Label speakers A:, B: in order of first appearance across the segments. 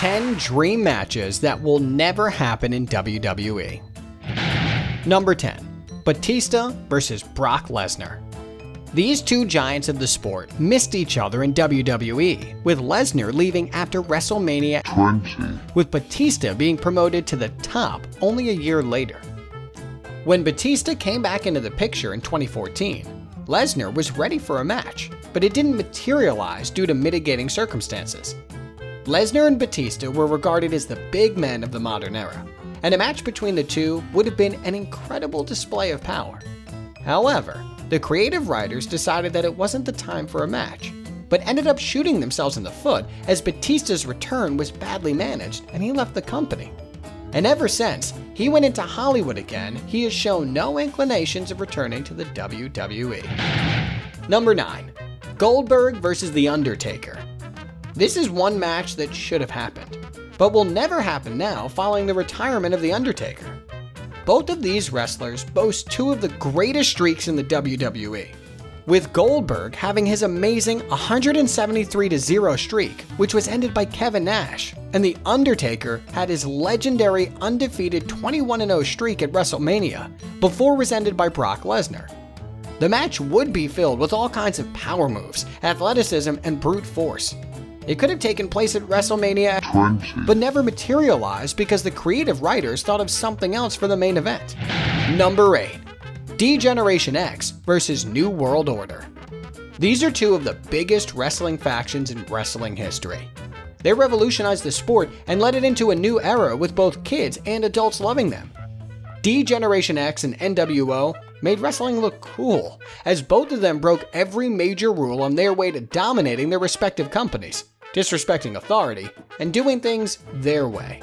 A: 10 dream matches that will never happen in WWE. Number 10. Batista vs. Brock Lesnar. These two giants of the sport missed each other in WWE, with Lesnar leaving after WrestleMania
B: 20,
A: with Batista being promoted to the top only a year later. When Batista came back into the picture in 2014, Lesnar was ready for a match, but it didn't materialize due to mitigating circumstances. Lesnar and Batista were regarded as the big men of the modern era, and a match between the two would have been an incredible display of power. However, the creative writers decided that it wasn't the time for a match, but ended up shooting themselves in the foot as Batista's return was badly managed and he left the company. And ever since he went into Hollywood again, he has shown no inclinations of returning to the WWE. Number 9. Goldberg vs. The Undertaker. This is one match that should have happened, but will never happen now following the retirement of The Undertaker. Both of these wrestlers boast two of the greatest streaks in the WWE, with Goldberg having his amazing 173-0 streak, which was ended by Kevin Nash, and The Undertaker had his legendary undefeated 21-0 streak at WrestleMania before it was ended by Brock Lesnar. The match would be filled with all kinds of power moves, athleticism, and brute force. It could have taken place at WrestleMania
B: 20,
A: but never materialized because the creative writers thought of something else for the main event. Number 8. Degeneration-X vs. New World Order. These are two of the biggest wrestling factions in wrestling history. They revolutionized the sport and led it into a new era with both kids and adults loving them. Degeneration-X and NWO made wrestling look cool, as both of them broke every major rule on their way to dominating their respective companies, disrespecting authority, and doing things their way.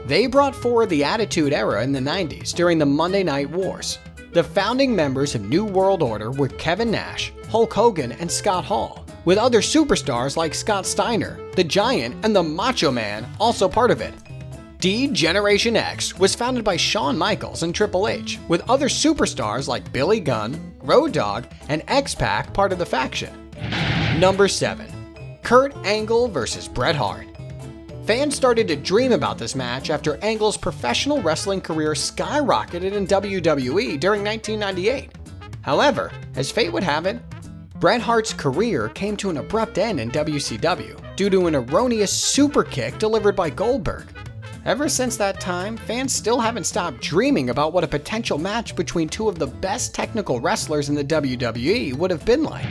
A: They brought forward the Attitude Era in the 90s during the Monday Night Wars. The founding members of New World Order were Kevin Nash, Hulk Hogan, and Scott Hall, with other superstars like Scott Steiner, the Giant, and the Macho Man also part of it. Degeneration-X was founded by Shawn Michaels and Triple H, with other superstars like Billy Gunn, Road Dogg, and X-Pac part of the faction. Number 7. Kurt Angle vs. Bret Hart. Fans started to dream about this match after Angle's professional wrestling career skyrocketed in WWE during 1998. However, as fate would have it, Bret Hart's career came to an abrupt end in WCW due to an erroneous super kick delivered by Goldberg. Ever since that time, fans still haven't stopped dreaming about what a potential match between two of the best technical wrestlers in the WWE would have been like.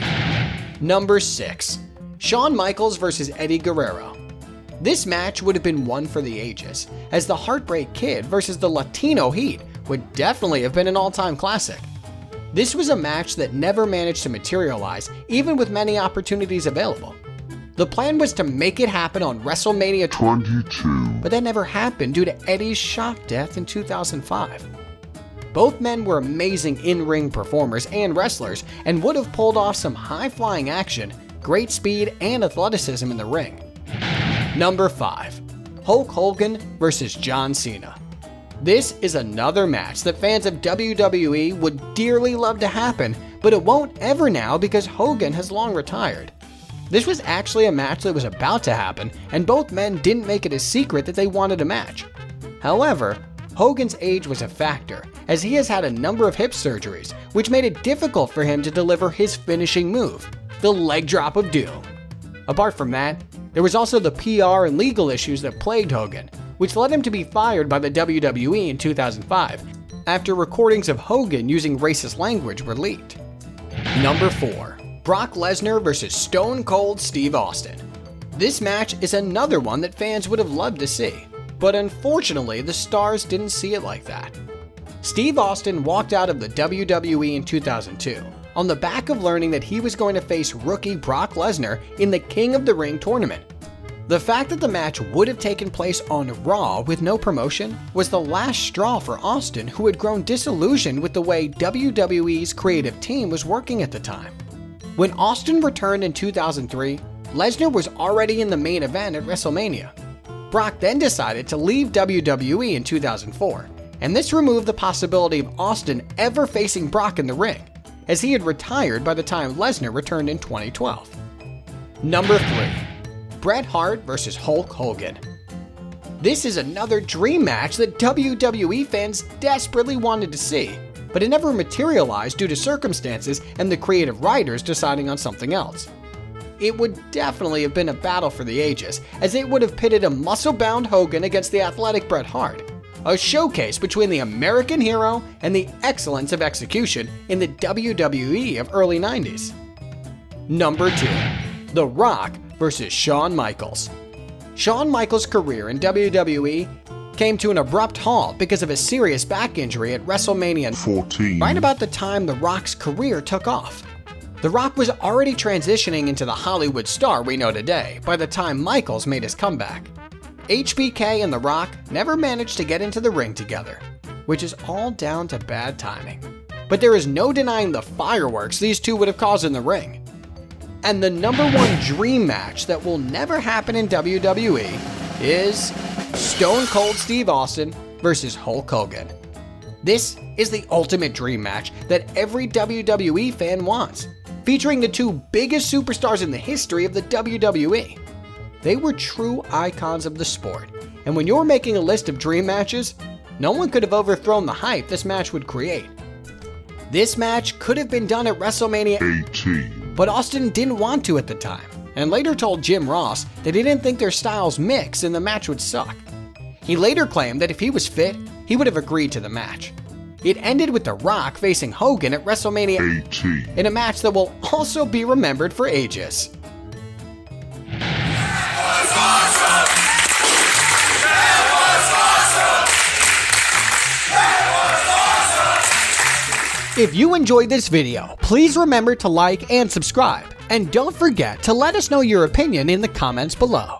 A: Number 6. Shawn Michaels vs. Eddie Guerrero. This match would have been one for the ages, as the Heartbreak Kid versus the Latino Heat would definitely have been an all-time classic. This was a match that never managed to materialize, even with many opportunities available. The plan was to make it happen on WrestleMania
B: 22,
A: but that never happened due to Eddie's shock death in 2005. Both men were amazing in-ring performers and wrestlers and would have pulled off some high-flying action, great speed, and athleticism in the ring. Number 5. Hulk Hogan vs. John Cena. This is another match that fans of WWE would dearly love to happen, but it won't ever now because Hogan has long retired. This was actually a match that was about to happen, and both men didn't make it a secret that they wanted a match. However, Hogan's age was a factor, as he has had a number of hip surgeries, which made it difficult for him to deliver his finishing move, the leg drop of doom. Apart from that, there was also the PR and legal issues that plagued Hogan, which led him to be fired by the WWE in 2005, after recordings of Hogan using racist language were leaked. Number 4. Brock Lesnar vs. Stone Cold Steve Austin. This match is another one that fans would have loved to see, but unfortunately the stars didn't see it like that. Steve Austin walked out of the WWE in 2002 on the back of learning that he was going to face rookie Brock Lesnar in the King of the Ring tournament. The fact that the match would have taken place on Raw with no promotion was the last straw for Austin, who had grown disillusioned with the way WWE's creative team was working at the time. When Austin returned in 2003, Lesnar was already in the main event at WrestleMania. Brock then decided to leave WWE in 2004, and this removed the possibility of Austin ever facing Brock in the ring, as he had retired by the time Lesnar returned in 2012. Number 3. Bret Hart vs. Hulk Hogan. This is another dream match that WWE fans desperately wanted to see, but it never materialized due to circumstances and the creative writers deciding on something else. It would definitely have been a battle for the ages, as it would have pitted a muscle-bound Hogan against the athletic Bret Hart, a showcase between the American hero and the excellence of execution in the WWE of early 90s. Number 2. The Rock vs. Shawn Michaels. Shawn Michaels' career in WWE came to an abrupt halt because of a serious back injury at WrestleMania 14, right about the time The Rock's career took off. The Rock was already transitioning into the Hollywood star we know today by the time Michaels made his comeback. HBK and The Rock never managed to get into the ring together, which is all down to bad timing. But there is no denying the fireworks these two would have caused in the ring. And the number one dream match that will never happen in WWE is Stone Cold Steve Austin versus Hulk Hogan. This is the ultimate dream match that every WWE fan wants, featuring the two biggest superstars in the history of the WWE. They were true icons of the sport, and when you're making a list of dream matches, no one could have overthrown the hype this match would create. This match could have been done at WrestleMania 18, but Austin didn't want to at the time, and later told Jim Ross that he didn't think their styles mix and the match would suck. He later claimed that if he was fit, he would have agreed to the match. It ended with The Rock facing Hogan at WrestleMania 18 in a match that will also be remembered for ages. If you enjoyed this video, please remember to like and subscribe, and don't forget to let us know your opinion in the comments below.